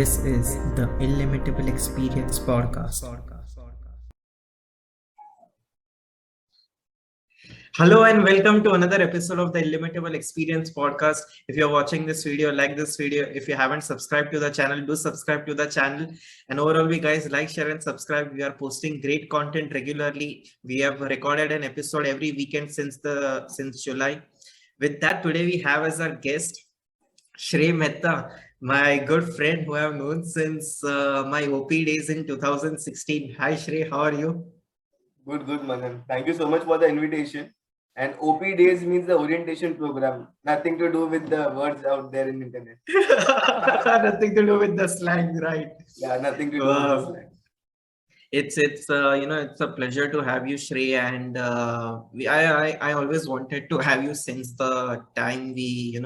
This is the Illimitable Experience podcast. Hello and welcome to another episode of the Illimitable Experience podcast. If you're watching this video, like this video. If you haven't subscribed to the channel, do subscribe to the channel. And overall, we guys like, share, and subscribe. We are posting great content regularly. We have recorded an episode every weekend since July. With that, today we have as our guest Shrey Mehta, my good friend who I have known since my OP days in 2016. Hi Shrey, how are you? Good, Manan. Thank you so much for the invitation. And OP days means the orientation program. Nothing to do with the words out there in internet. Nothing to do with the slang, right? Yeah, nothing to do with the slang. It's it's a pleasure to have you, Shrey, and I always wanted to have you since the time we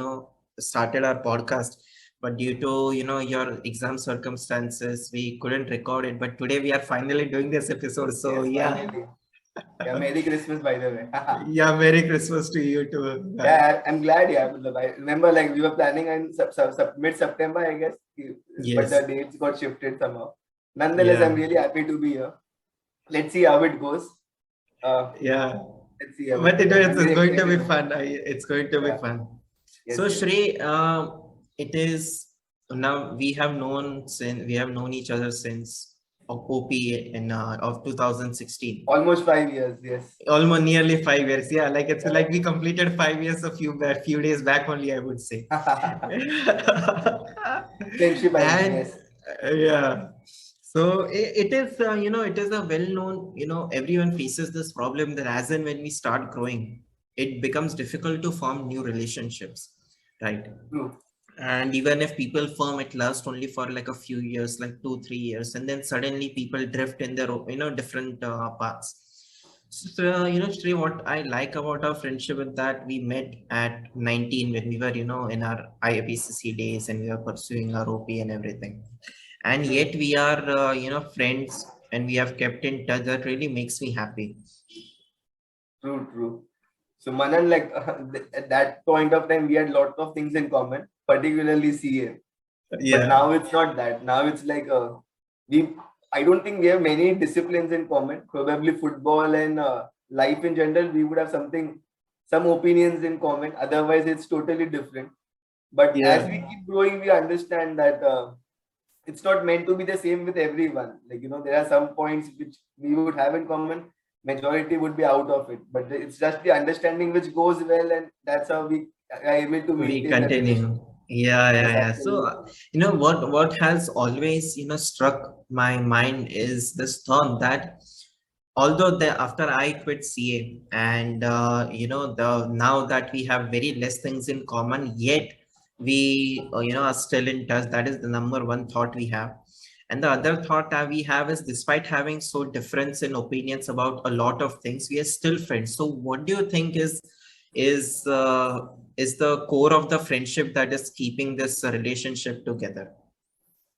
started our podcast, but due to your exam circumstances we couldn't record it. But today we are finally doing this episode, so yes, yeah, Merry Christmas, by the way. Yeah, Merry Christmas to you too. Yeah, I'm glad. Yeah, I remember we were planning in mid-September, I guess. Yes. But the dates got shifted somehow. Nonetheless, I'm really happy to be here. Let's see how it goes. Yeah. Let's see. But it's going to be fun. It's going to be fun. Yes, so Shrey, it is now we have known each other since OP in of 2016. Almost 5 years, yes. Almost nearly 5 years. Yeah, like we completed 5 years a few days back only, I would say. Friendship, yes. Yeah. So it is it is a well-known, everyone faces this problem that as and when we start growing, it becomes difficult to form new relationships, right? True. And even if people form, it lasts only for like a few years, like 2-3 years, and then suddenly people drift in their different paths. So Shrey, what I like about our friendship is that we met at 19 when we were in our IAPCC days and we were pursuing our OP and everything, and yet we are friends and we have kept in touch. That really makes me happy. True. So Manan, at that point of time, we had lots of things in common, particularly CA. Yeah. But now it's not that. Now it's like I don't think we have many disciplines in common. Probably football and life in general, we would have some opinions in common. Otherwise, it's totally different. But as we keep growing, we understand that it's not meant to be the same with everyone. There are some points which we would have in common. Majority would be out of it, but it's just the understanding which goes well, and that's how we are able to maintain. We continue. Yeah. So what has always struck my mind is this thought that although after I quit CA and now that we have very less things in common, yet we are still in touch. That is the number one thought we have. And the other thought that we have is, despite having so difference in opinions about a lot of things, we are still friends. So what do you think is the core of the friendship that is keeping this relationship together?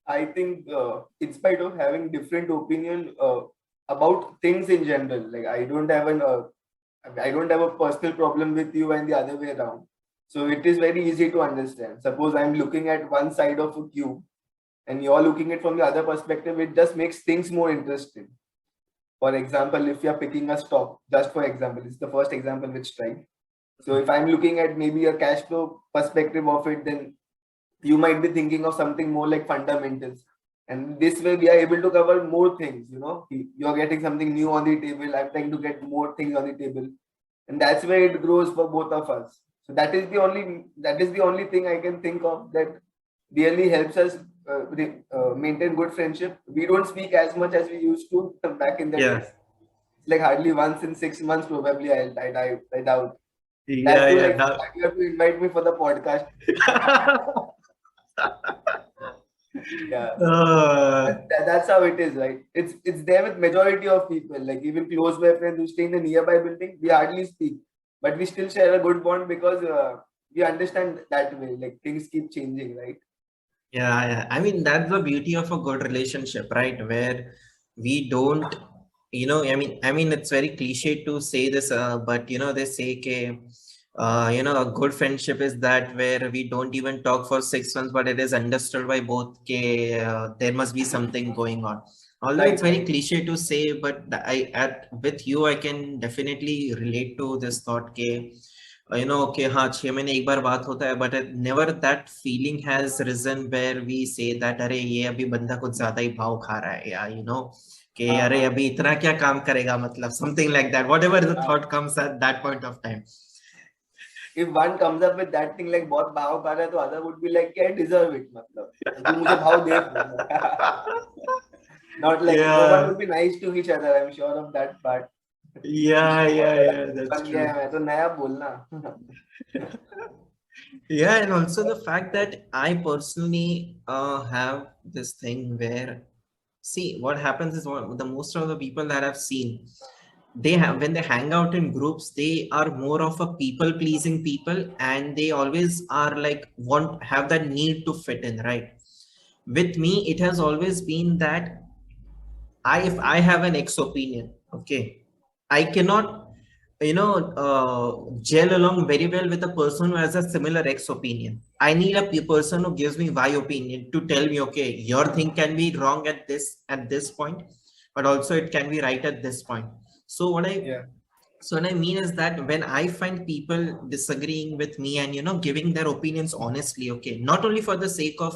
I think in spite of having different opinion about things in general, I don't have a personal problem with you and the other way around. So it is very easy to understand. Suppose I'm looking at one side of a cube and you're looking at it from the other perspective, it just makes things more interesting. For example, if you're picking a stock, just for example, it's the first example which strikes. So if I'm looking at maybe a cash flow perspective of it, then you might be thinking of something more like fundamentals. And this way we are able to cover more things, you're getting something new on the table. I'm trying to get more things on the table. And that's where it grows for both of us. So that is the only thing I can think of that really helps us maintain good friendship. We don't speak as much as we used to back in the days. Like hardly once in 6 months, probably. I doubt. You have to invite me for the podcast. That's how it is, right? It's there with majority of people. Like even close by friends who stay in the nearby building, we hardly speak, but we still share a good bond because we understand that way. Like things keep changing, right? Yeah. I mean, that's the beauty of a good relationship, right? Where we don't, I mean, it's very cliche to say this, but they say, A good friendship is that where we don't even talk for 6 months, but it is understood by both. There must be something going on. Although it's Right, very right. cliche to say, but with you, I can definitely relate to this thought. Okay, हाँ 6 महीने एक बार बात होता है, but never that feeling has risen where we say that अरे ये अभी बंदा कुछ ज्यादा ही भाव खा रहा है, या कि अरे हाँ, अभी इतना क्या काम करेगा, मतलब something like that. Whatever the हाँ. thought comes at that point of time. If one comes up with that thing like बहुत भाव खा रहा है, तो other would be like, I deserve it, मतलब तू मुझे भाव दे. Not like no one Yeah, would be nice to each other. I'm sure of that part. yeah, that's बन गया है, true. मैं तो नया बोलना. Yeah, and also the fact that I personally have this thing where, see, what happens is the most of the people that I've seen, they have when they hang out in groups, they are more of a people pleasing people, and they always are like have that need to fit in, right? With me, it has always been that if I have an X opinion, okay, I cannot, gel along very well with a person who has a similar X opinion. I need a person who gives me Y opinion to tell me, okay, your thing can be wrong at this point, but also it can be right at this point. So Yeah, what I mean is that when I find people disagreeing with me and giving their opinions honestly, okay, not only for the sake of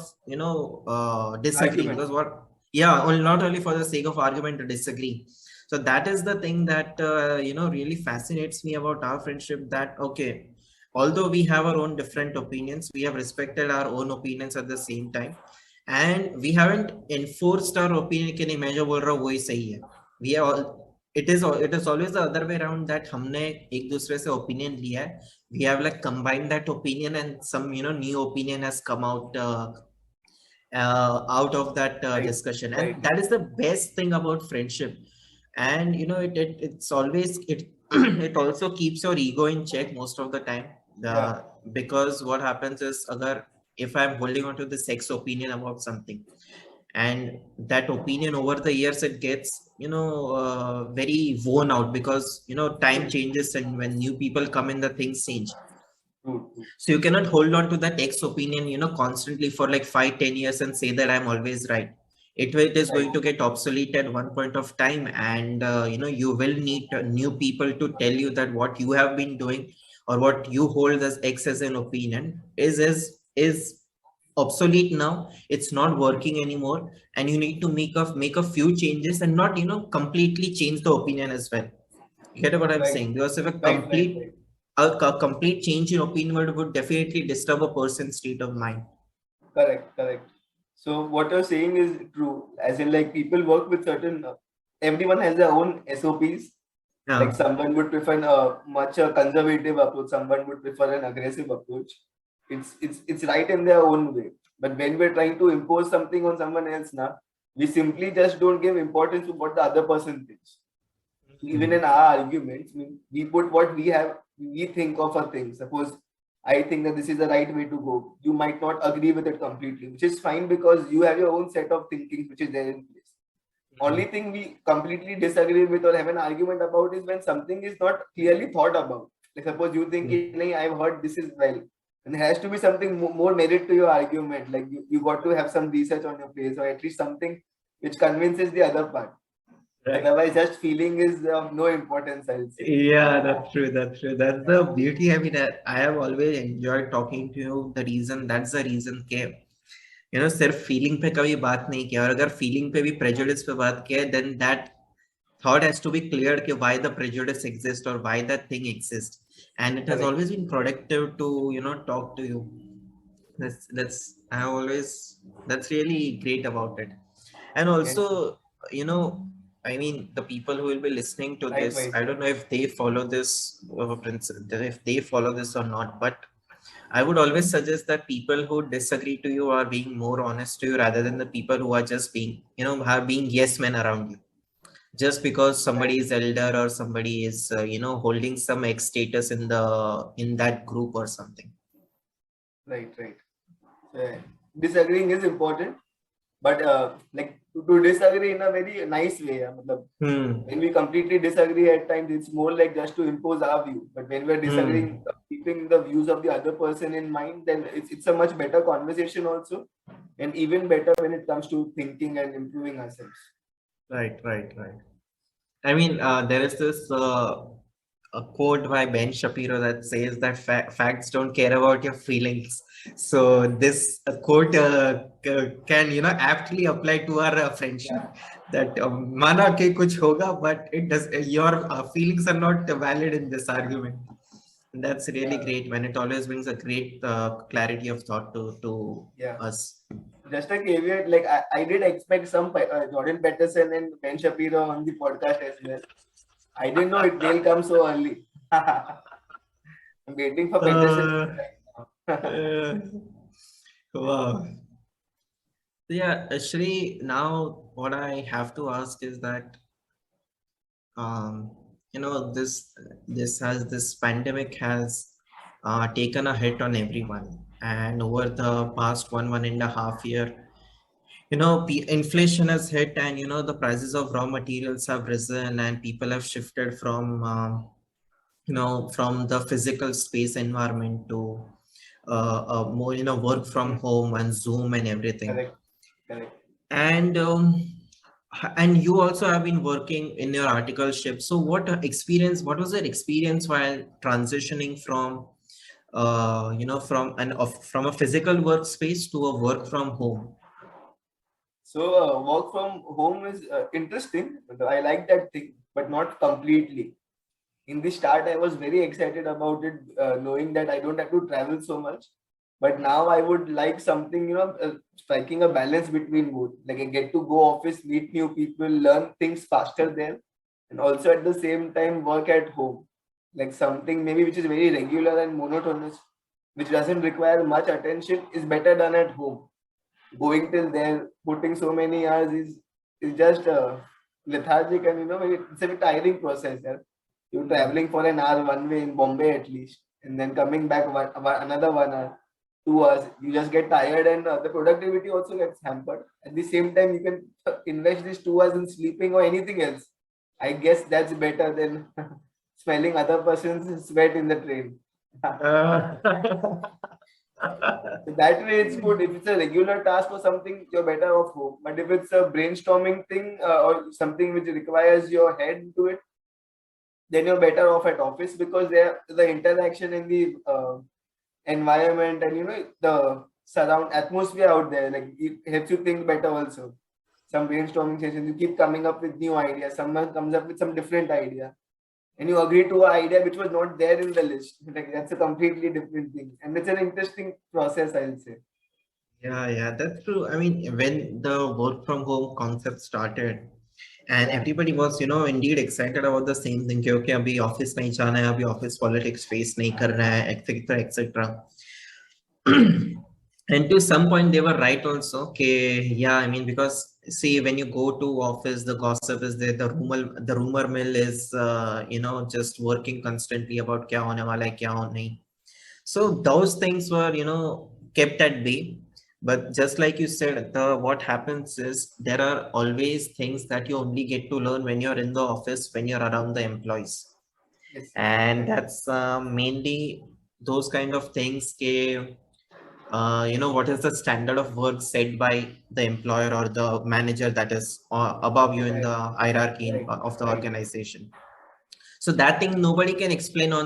disagreeing, argument. because yeah, not only for the sake of argument to disagree. So that is the thing that really fascinates me about our friendship. That okay, although we have our own different opinions, we have respected our own opinions at the same time, and we haven't enforced our opinion. कि नहीं मैं जो बोल रहा हूँ वही सही है. We are all it is always the other way around that हमने एक दूसरे से opinion लिया है. We have like combined that opinion and some new opinion has come out of that Right, discussion, and right. that is the best thing about friendship. And it's always it it also keeps your ego in check most of the time. Yeah, Because what happens is agar if I'm holding on to the sex opinion about something, and that opinion over the years it gets very worn out, because time changes, and when new people come in, the things change. true, true. So you cannot hold on to that ex opinion constantly for like 5-10 years and say that I'm always right. It is Right, going to get obsolete at one point of time, and you will need new people to tell you that what you have been doing or what you hold as X as an opinion is obsolete now. It's not working anymore, and you need to make a few changes, and not completely change the opinion as well. You get what I'm right, saying? Because if right, right, right. a complete change in opinion would definitely disturb a person's state of mind. Correct, correct. So what you're saying is true. As in, like people work with certain. Everyone has their own SOPs. Like Yeah. someone would prefer a much conservative approach. Someone would prefer an aggressive approach. It's right in their own way. But when we're trying to impose something on someone else, now we simply just don't give importance to what the other person thinks. Even in our arguments, we put what we think of a thing. Suppose I think that this is the right way to go. You might not agree with it completely, which is fine because you have your own set of thinking which is there in place. Only thing we completely disagree with or have an argument about is when something is not clearly thought about. Like suppose you think, "Nahi, I've heard this is well. And there has to be something more merit to your argument. Like you got to have some research on your face or at least something which convinces the other part. Right. Otherwise, just feeling is of no importance, I'll say. Yeah, that's true. That's true. That's the beauty. I mean, I have always enjoyed talking to you. That's the reason के सिर्फ feeling पे कभी बात नहीं किया, और अगर feeling पे भी प्रेजुडिस पे बात किया, then that thought has to be cleared कि why the prejudice exists or why that thing exists, and it has Correct. always been productive to talk to you. I have always That's really great about it. And And also, you know I mean, the people who will be listening to this, likewise, I don't know if they follow this principle, if they follow this or not, but I would always suggest that people who disagree to you are being more honest to you, rather than the people who are just being are being yes men around you, just because right, somebody is elder or somebody is holding some X status in that group or something. right, right. So, disagreeing is important, but like to disagree in a very nice way. Matlab, Hmm. when we completely disagree at times, it's more like just to impose our view. But when we're disagreeing, Hmm. keeping the views of the other person in mind, then it's a much better conversation also, and even better when it comes to thinking and improving ourselves. Right, right, right. I mean, there is this a quote by Ben Shapiro that says that facts don't care about your feelings. So this quote can, aptly apply to our friendship. Yeah, That mana ke kuch hoga, but it does. Your feelings are not valid in this argument. And that's really yeah, great when it always brings a great clarity of thought to yeah. us. Just a caveat, like I did expect some Jordan Peterson and Ben Shapiro on the podcast as well. I didn't know they'll come so early. I'm waiting for Peterson Uh, right now. uh, wow. Yeah, Shri, now what I have to ask is that um, this pandemic has taken a hit on everyone, and over the past 1.5 year, inflation has hit, and the prices of raw materials have risen, and people have shifted from from the physical space environment to more work from home and Zoom and everything. Correct, correct. And you also have been working in your articleship. So what was your experience while transitioning from from a physical workspace to a work from home? So work from home is interesting. I like that thing, but not completely. In the start, I was very excited about it, knowing that I don't have to travel so much. But now I would like something, striking a balance between both. Like I get to go office, meet new people, learn things faster there, and also at the same time work at home. Like something maybe which is very regular and monotonous, which doesn't require much attention, is better done at home. Going till there, putting so many hours is just lethargic, and it's a very tiring process. Yeah? You're traveling for an hour one way in Bombay at least, and then coming back another 1 hour, 2 hours. You just get tired, and the productivity also gets hampered. At the same time, you can invest these 2 hours in sleeping or anything else. I guess that's better than smelling other person's sweat in the train. Uh, So that way, it's good. If it's a regular task or something, you're better off home. But if it's a brainstorming thing or something which requires your head to it, then you're better off at office because there the interaction in the environment and the surround atmosphere out there, like it helps you think better also. Some brainstorming sessions, you keep coming up with new ideas. Someone comes up with some different idea, and you agree to an idea which was not there in the list. Like that's a completely different thing, and it's an interesting process, I'll say. yeah, yeah, that's true. I mean, when the work from home concept started, and Yeah. everybody was indeed excited about the same thing कि okay अभी office नहीं जाना है, अभी office politics face नहीं करना है, etc etc. And to some point they were right also. Okay, yeah, I mean, because see, when you go to office, the gossip is there, the rumor mill is just working constantly about क्या होने वाला है, क्या हो नहीं. So those things were kept at bay. But just like you said, the what happens is there are always things that you only get to learn when you're in the office, when you're around the employees. Yes. And Correct. that's mainly those kind of things what is the standard of work set by the employer or the manager that is above you in Right. the hierarchy Right. of the Right. organization. So that thing nobody can explain on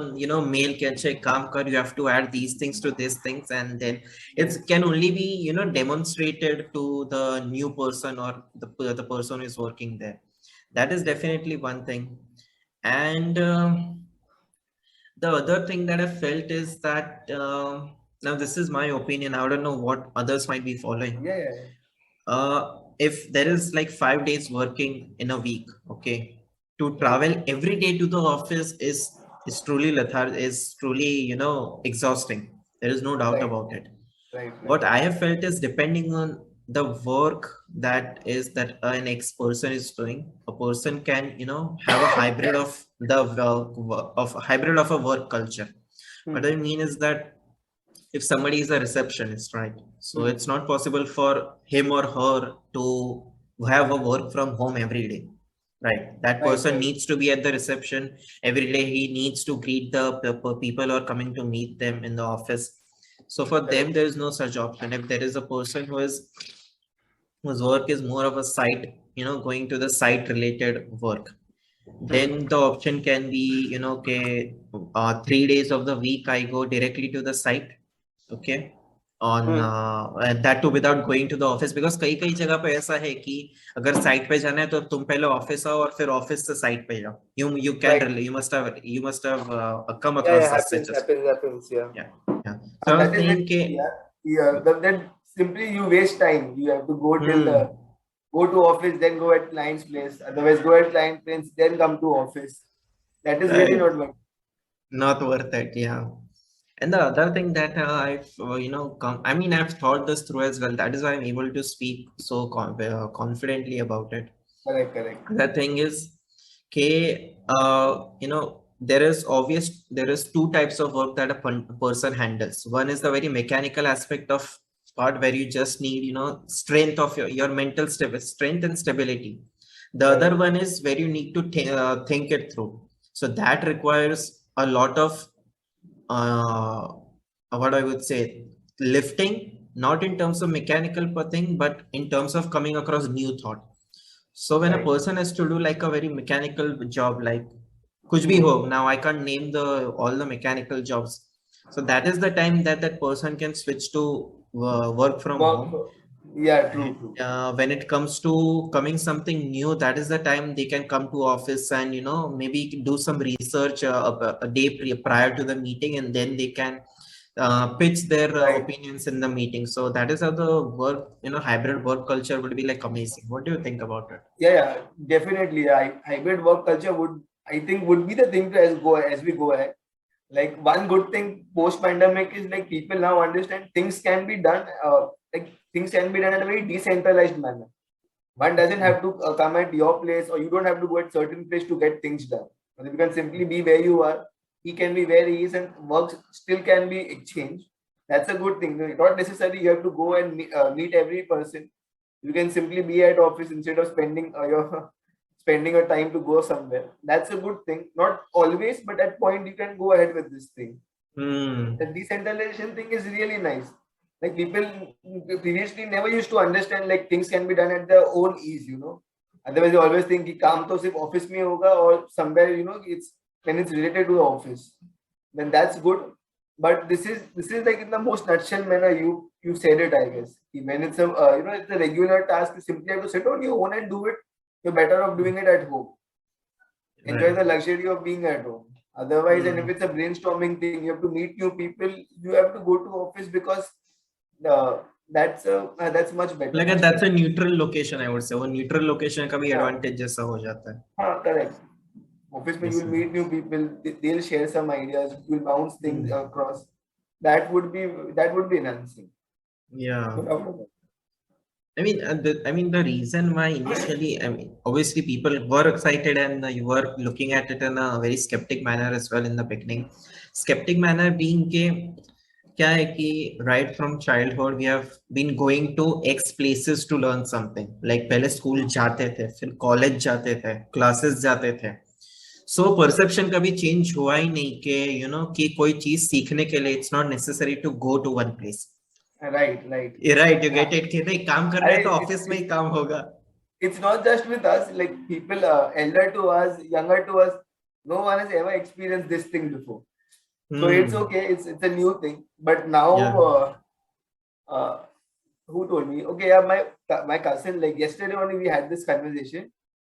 mail can check kaam kar, you have to add these things to these things, and then it Yes. can only be demonstrated to the new person or the person who is working there. That is definitely one thing. And the other thing that I felt is that now this is my opinion, I don't know what others might be following. Yeah. Yeah. Yeah. If there is like 5 days working in a week, okay, to travel every day to the office is truly is truly exhausting. There is no doubt Right. about it. Right. Right. What I have felt is depending on the work that an ex person is doing, a person can have a hybrid of hybrid of a work culture. What I Hmm. mean is that if somebody is a receptionist, right? So it's not possible for him or her to have a work from home every day. Right. That person needs to be at the reception every day. He needs to greet the people who are coming to meet them in the office. So for them, there is no such option. If there is a person whose work is more of a site, going to the site related work, then the option can be, okay, 3 days of the week I go directly to the site. Okay. On and that too without going to the office, because कई कई जगह पे ऐसा है कि अगर site पे जाना है तो तुम पहले ऑफिस आओ और फिर ऑफिस से साइट पे जाओ. You must have come across such happens, yeah. Yeah. So I was saying that simply you waste time. You have to go till go to office, then go at client's place. Otherwise, go at client's place, then come to office. That is really not worth it. Yeah. And the other thing that I've, I've thought this through as well. That is why I'm able to speak so confidently about it. Correct. The thing is, there is two types of work that a person handles. One is the very mechanical aspect of part where you just need, strength of your mental strength and stability. The other one is where you need to think it through. So that requires a lot of what I would say, lifting, not in terms of mechanical thing, but in terms of coming across new thought. So when a person has to do like a very mechanical job, like kuch bhi ho, now I can't name all the mechanical jobs. So that is the time that person can switch to work from home. Yeah, true. When it comes to coming something new, that is the time they can come to office and, maybe do some research a day prior to the meeting, and then they can pitch their opinions in the meeting. So that is how the work, hybrid work culture would be like amazing. What do you think about it? Yeah, definitely. Hybrid work culture would be the thing as we go ahead. Like one good thing post pandemic is like people now understand things can be done. Things can be done in a very decentralized manner. One doesn't have to come at your place, or you don't have to go at certain place to get things done. You can simply be where you are. He can be where he is, and work still can be exchanged. That's a good thing. Not necessarily you have to go and meet every person. You can simply be at office instead of spending your time to go somewhere. That's a good thing. Not always, but at point you can go ahead with this thing. The decentralization thing is really nice. Like people previously never used to understand like things can be done at their own ease, Otherwise, you always think कि काम तो सिर्फ office में होगा or somewhere, it's when it's related to the office. Then that's good. But this is like in the most nutshell manner you said it, I guess. When it's it's a regular task, you simply have to sit on your own and do it. You're better off doing it at home. Enjoy the luxury of being at home. Otherwise, and if it's a brainstorming thing, you have to meet new people. You have to go to office because that's much better. Like that's a neutral location, I would say. वो neutral location का भी advantage जैसा हो जाता है. हाँ, correct. Office में you'll meet new people. They'll share some ideas. You'll bounce things across. That would be enhancing. Yeah. The reason why initially, obviously people were excited and you were looking at it in a very skeptic manner as well in the beginning. Skeptic manner being क्या है कि right from childhood we have been going to X places to learn something. Like पहले school जाते थे, फिर college जाते थे, classes जाते थे. So perception कभी change हुआ ही नहीं कि कि कोई चीज सीखने के लिए it's not necessary to go to one place. Right. You get it. कि नहीं काम कर रहे तो ऑफिस में ही काम होगा. It's not just with us. Like people elder to us, younger to us, no one has ever experienced this thing before. So it's okay. It's a new thing. But now, who told me? Okay, my cousin. Like yesterday only, we had this conversation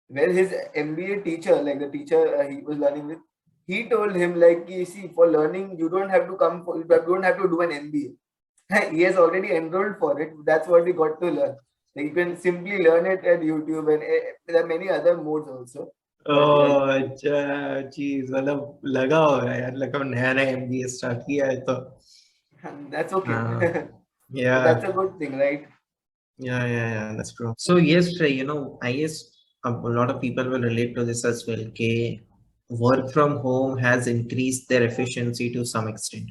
where his MBA teacher, like the teacher he was learning with, he told him like, see, for learning you don't have to you don't have to do an MBA. He has already enrolled for it. That's what he got to learn. Like you can simply learn it at YouTube, and there are many other modes also. Oh, अच्छा, चीज मतलब लगा होगा यार, मतलब नया MBA start किया है तो. That's okay. Yeah, that's a good thing, right? Yeah, that's true. So yes, I guess a lot of people will relate to this as well. Okay, work from home has increased their efficiency to some extent.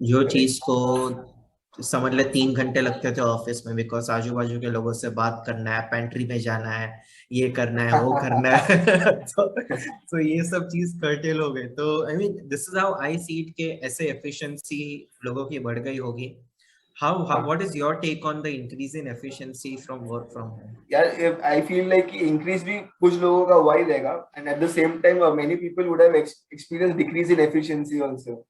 जो चीज को समझ ले 3 घंटे लगते थे office में, because आजू बाजू के लोगों से बात करना है, पेंट्री में जाना है, ये करना है, वो करना है। तो ये सब चीज कर्टेल हो गए। तो I mean this is how I see it, के ऐसे एफिशिएंसी लोगों की बढ़ गई होगी। How what is your take on the increase in efficiency from work from home? यार आई फील लाइक इंक्रीज भी कुछ लोगों का हुआ ही रहेगा, and at the same time many people would have experience decrease in efficiency also.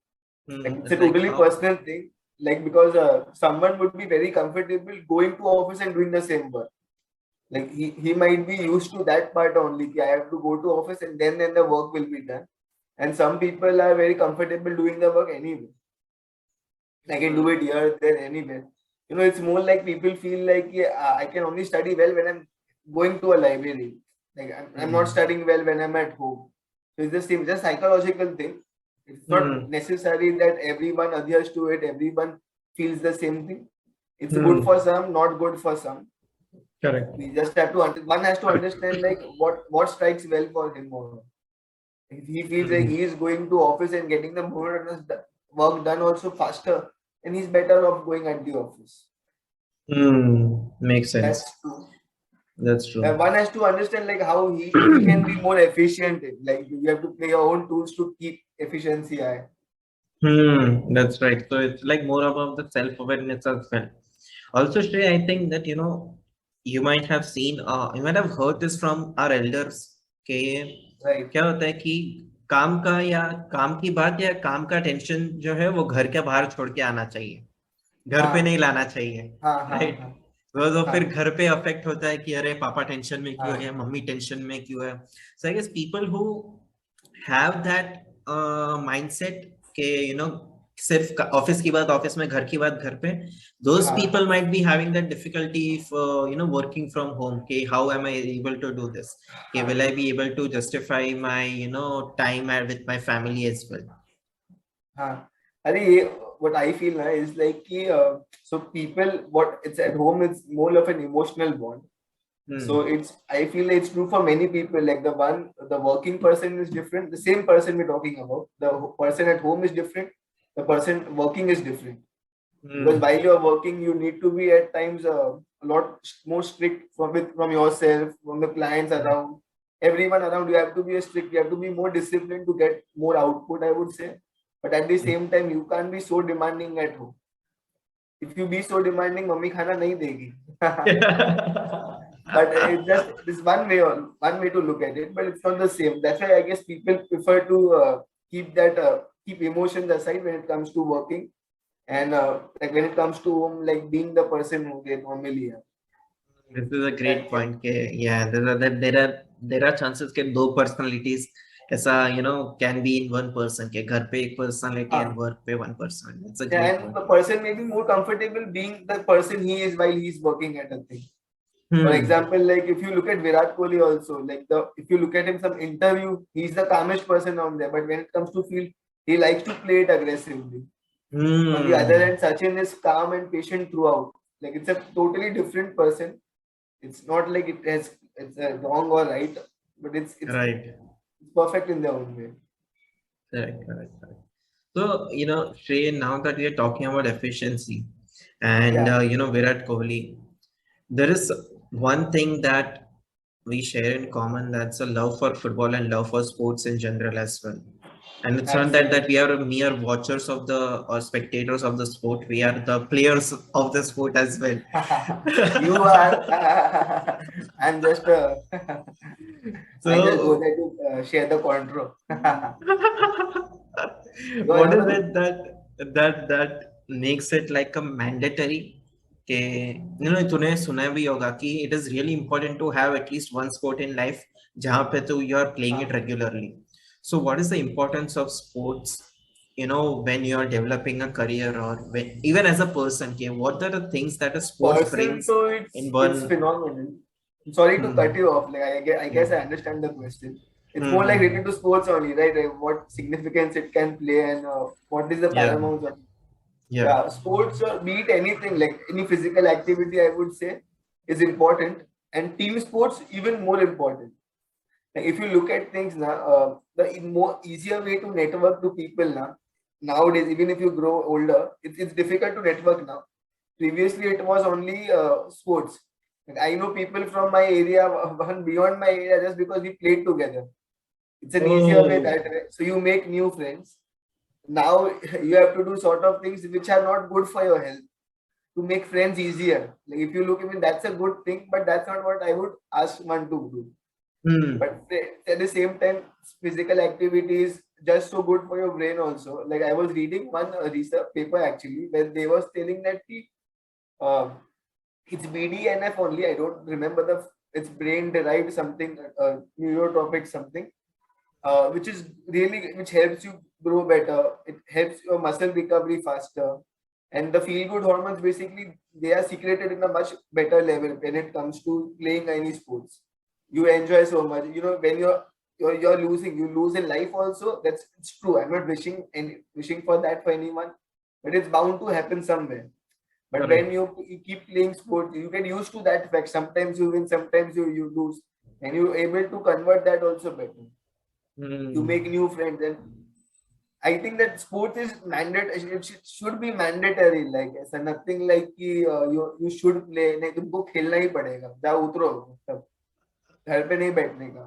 Like it's a Like totally how? personal thing. Like because someone would be very comfortable going to office and doing the same work. Like he might be used to that part only. I have to go to office and then the work will be done. And some people are very comfortable doing the work anyway. I can do it here, there, anywhere. You know, it's more like people feel like I can only study well when I'm going to a library. Like I'm not studying well when I'm at home. So it's the same, just psychological thing. It's not necessary that everyone adheres to it, everyone feels the same thing. It's good for some, not good for some. Correct. We just have to one has to understand like what strikes well for him or if he feels like he is going to office and getting the more work done also faster, then he's better off going at the office. Makes sense. That's true. That's true. One has to understand like how he can be more efficient. Like you have to play your own tools to keep efficiency high. That's right. So it's like more about the self-awareness as well. Also, Shrey, I think that you might have seen, you might have heard this from our elders. कि Right. क्या होता है कि काम का या काम की बात या काम का टेंशन जो है वो घर के बाहर छोड़ के आना चाहिए, घर पे नहीं लाना चाहिए, राइट? तो फिर घर पे अफेक्ट होता है कि अरे पापा टेंशन में क्यों है, मम्मी टेंशन में क्यों है. So I guess people who have that mindset के सिर्फ ऑफिस की बात ऑफिस में, घर की बात घर पे, those people might be having that difficulty if working from home. Okay, how am I able to do this? Okay, will I be able to justify my time with my family as well? What I feel is like so people, what it's at home, it's more of an emotional bond. So I feel it's true for many people. Like the working person is different. The same person we're talking about, the person at home is different. The person working is different. Because while you're working, you need to be at times a lot more strict from yourself, from the clients around, everyone around. You have to be strict. You have to be more disciplined to get more output, I would say. But at the same time, you can't be so demanding at home. If you be so demanding, mommy khana nahi degi. But it's just this one way to look at it, but it's not the same. That's why I guess people prefer to keep emotions aside when it comes to working, and like when it comes to home, like being the person who they normally are. This is a great point. Yeah, there are chances that two personalities ऐसा can be in one person, के घर पे एक personality and work पे one person. It's a great point. And the person may be more comfortable being the person he is while he's working at a thing. For example, like if you look at Virat Kohli also, like if you look at him some interview, he's the calmest person on there. But when it comes to field, he likes to play it aggressively. On the other hand, Sachin is calm and patient throughout. Like it's a totally different person. It's not like it's wrong or right, but it's right. It's perfect in their own way. Correct. So Shrey, now that we are talking about efficiency and Virat Kohli, there is one thing that we share in common, that's a love for football and love for sports in general as well. And it's not that we are mere watchers of or spectators of the sport. We are the players of the sport as well. You are. I'm just. So I just go there to share the control. What is it that makes it like a mandatory? तूने सुना भी होगा कि it is really important to have at least one sport in life जहाँ पे तू you are playing it regularly. So what is the importance of sports, when you are developing a career or even as a person? What are the things that a sport brings in one? It's phenomenal. Sorry to cut you off. Like I guess I understand the question. It's more like related to sports only, right? Like what significance it can play and what is the paramount of it. Yeah, sports or be it anything, like any physical activity, I would say is important, and team sports even more important. Like if you look at things now, the more easier way to network to people now nowadays, even if you grow older, it's difficult to network now. previously it was only sports. Like, I know people from my area, one beyond my area, just because we played together. It's an easier way Oh. that way. So you make new friends. Now you have to do sort of things which are not good for your health to make friends easier. Like if you look at it, that's a good thing, but that's not what I would ask one to do. Hmm. But at the same time, physical activity is just so good for your brain also. Like I was reading one research paper actually where they was telling that uh, it's BDNF only. I don't remember it's brain derived something, neurotropic something, which helps you grow better. It helps your muscle recovery faster, and the feel good hormones basically they are secreted in a much better level when it comes to playing any sports. You enjoy so much. You know when you're losing, you lose in life also. It's true. I'm not wishing for that for anyone, but it's bound to happen somewhere. But when Correct. you keep playing sports, you get used to that fact. Sometimes you win, sometimes you lose, and you're able to convert that also better. You Hmm. make new friends, and I think that sports is mandatory. Should be mandatory. Like ऐसा nothing like कि you should play. नहीं तुमको खेलना ही पड़ेगा. जाओ उतरो. मतलब घर पे नहीं बैठने का.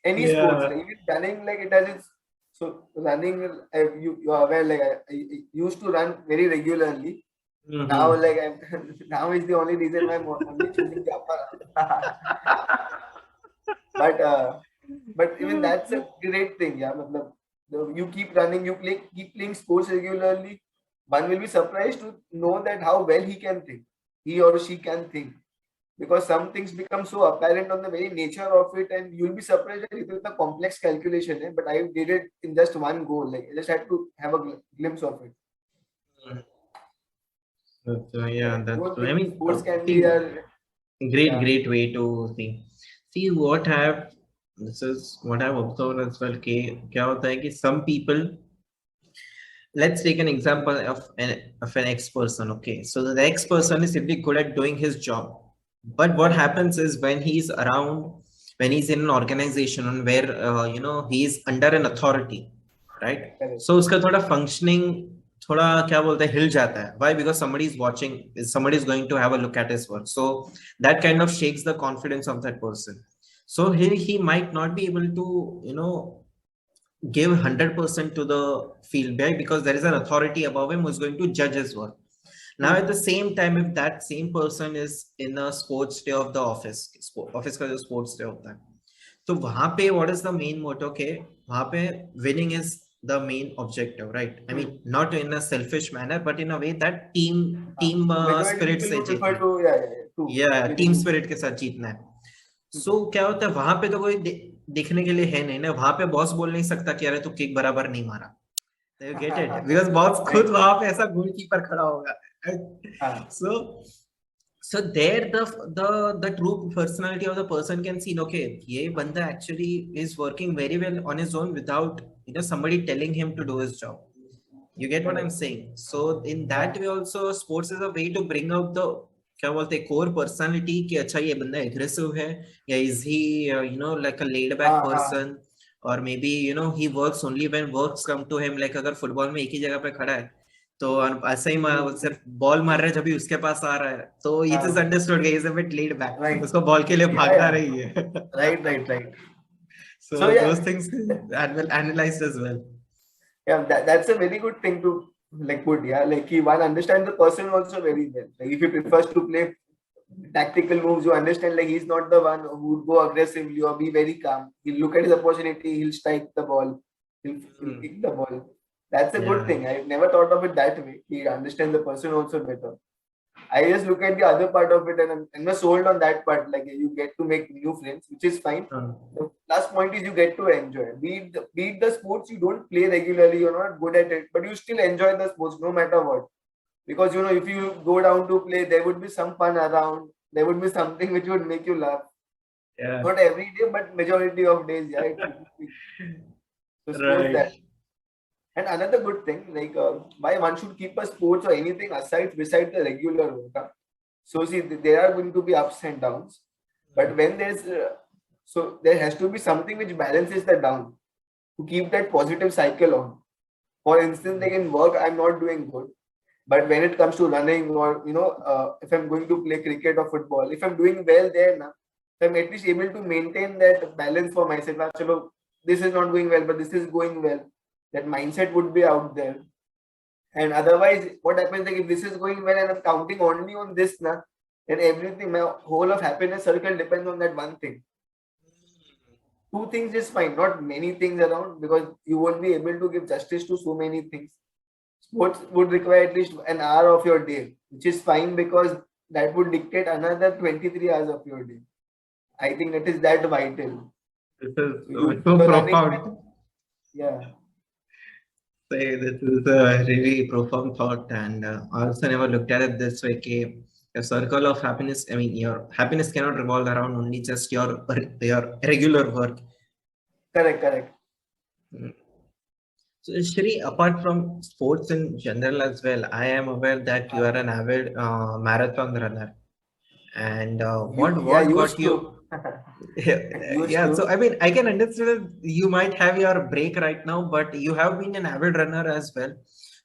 Any sports, Yeah. like even running, like it has its. So running, you are aware. Like I used to run very regularly. Now, Hmm. like now is the only reason why I'm only choosing Japa. but but even that's a great thing. Yeah, matlab, you keep running, keep playing sports regularly. One will be surprised to know that how well he or she can think, because some things become so apparent on the very nature of it, and you'll be surprised that it's a complex calculation. But I did it in just one goal. Like I just had to have a glimpse of it. Yeah, I that's don't true. I think mean, sports can be see, a great, yeah. great way to think. See what I've this is what I've observed as well. कि क्या होता है कि some people, let's take an example of an ex person. Okay, so the ex person is simply good at doing his job, but what happens is when he's around, when he's in an organization and where he's under an authority, right? Correct. So उसका थोड़ा functioning थोड़ा क्या बोलते हैं हिल जाता है. Why? Because somebody is watching, somebody is going to have a look at his work, so that kind of shakes the confidence of that person. So he might not be able to give 100% to the field guy because there is an authority above him who is going to judge his work. Now Hmm. at the same time, if that same person is in a sports day of the office का जो sports day होता है, तो वहां पे what is the main motto? Okay, वहां पे winning is the main objective, right? I mean, not in a selfish manner, but in a way that team Majority spirit people से would prefer जीतना है. to to Yeah, team winning. spirit के साथ जीतना है. सो क्या होता है वहां पे तो कोई देखने के लिए है नहीं ना. वहां पे बॉस बोल नहीं सकता कि अरे तू किक बराबर नहीं मारा. You get it? Because boss खुद Right. वहां पे ऐसा गोलकीपर खड़ा होगा. हाँ. So so there the true personality of the person can see, okay, ये बंदा actually is working very well on his own without somebody telling him to do his job. You get what I'm Correct. saying? So in that हाँ. way also sports is a way to bring out the क्या बोलते हैं core personality कि अच्छा ये बंदा aggressive है या is he like a laid back हाँ. हाँ. person, or maybe he works only when works come to him. Like अगर फुटबॉल में एक ही जगह पे खड़ा है तो ऐसा ही सिर्फ बॉल मार रहा है जब भी उसके पास आ रहा है तो it is हाँ. understood कि he is a bit laid back. Right. उसको बॉल के लिए Yeah, भागना yeah. नहीं है. Right, right, right. So So yeah, those things analyzed as well. yeah, that's a very good thing to like put. Yeah, like he one understand the person also very well. Like if he prefers to play tactical moves, you understand like he's not the one who would go aggressively or be very calm. He'll look at his opportunity, he'll strike the ball, he'll kick the ball. That's a good Yeah. thing. I never thought of it that way. He understands the person also better. I just look at the other part of it, and I'm not sold on that part. Like you get to make new friends, which is fine. The last point is you get to enjoy. Be it the sports you don't play regularly, you're not good at it, but you still enjoy the sports no matter what. Because if you go down to play, there would be some fun around. There would be something which would make you laugh. Yeah. Not every day, but majority of days, yeah. So sports that. Right. And another good thing, like why one should keep a sports or anything aside beside the regular work. So see, there are going to be ups and downs, but when there's so there has to be something which balances the down to keep that positive cycle on. For instance, like in work, I'm not doing good. But when it comes to running, or if I'm going to play cricket or football, if I'm doing well there now, I'm at least able to maintain that balance for myself. Chalo, this is not going well, but this is going well. That mindset would be out there. And otherwise, what happens, like, if this is going well and I'm counting only on this now, then everything, my whole of happiness circle depends on that one thing. Two things is fine, not many things around, because you won't be able to give justice to so many things. Sports would require at least an hour of your day, which is fine because that would dictate another 23 hours of your day. I think that is that vital. This is You, so you're profound. yeah. Say this is a really profound thought, and I also never looked at it this way. Okay, a circle of happiness. I mean, your happiness cannot revolve around only just your regular work. Correct. Mm. So, Shri, apart from sports in general as well, I am aware that you are an avid marathon runner. And Yeah, what got used you? to. Used Yeah, to. so I mean, I can understand that you might have your break right now, but you have been an avid runner as well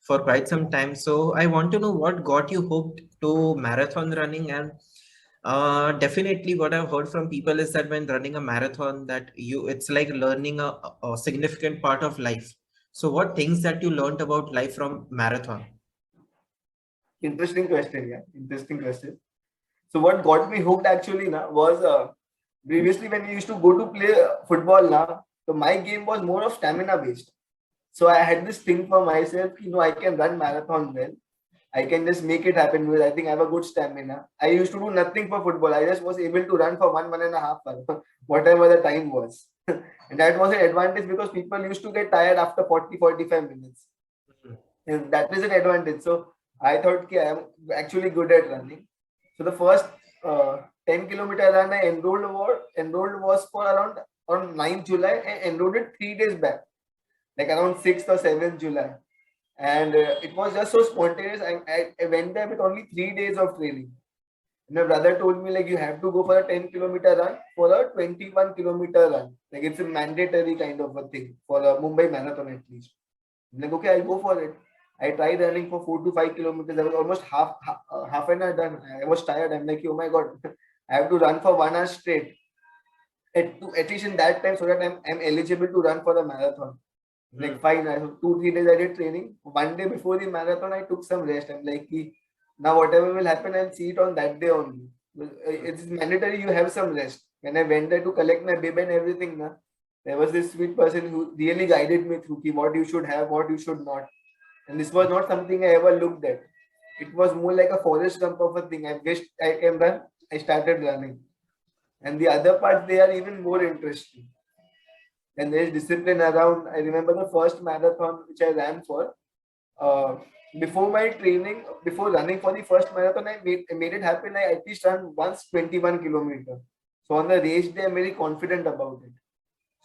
for quite some time. So I want to know what got you hooked to marathon running. And definitely what I've heard from people is that when running a marathon, that it's like learning a significant part of life. So what things that you learned about life from marathon? Interesting question. Yeah, interesting question. So what got me hooked actually na was previously when we used to go to play football na, so my game was more of stamina based. So I had this thing for myself, I can run marathon well. I can just make it happen because I think I have a good stamina. I used to do nothing for football. I just was able to run for 1.5 hours, whatever the time was. And that was an advantage because people used to get tired after 40-45 minutes. And that is an advantage. So I thought I am actually good at running. So the first 10-kilometer run I enrolled was for around on 9th July and enrolled it 3 days back, like around 6th or 7th July. And it was just so spontaneous. I went there with only 3 days of training. My brother told me like you have to go for a 10-kilometer run for a 21-kilometer run. Like it's a mandatory kind of a thing for a Mumbai marathon at least. I'm like, okay, I'll go for it. I tried running for 4 to 5 kilometers. I was almost half an hour done. I was tired. I'm like, oh my god, I have to run for 1 hour straight. At least in that time, so that I'm eligible to run for a marathon. Like fine, 2-3 days I did training. One day before the marathon, I took some rest. I'm like, now whatever will happen, I'll see it on that day only. It's mandatory you have some rest. When I went there to collect my bib and everything, there was this sweet person who really guided me through what you should have, what you should not. And this was not something I ever looked at. It was more like a forest Gump of a thing. I wished I can run. I started running. And the other parts, they are even more interesting. And there is discipline around. I remember the first marathon which I ran for. Uh, Before my training, before running for the first marathon, I made it happen. I at least ran once 21 kilometers. So on the race day, I'm very confident about it.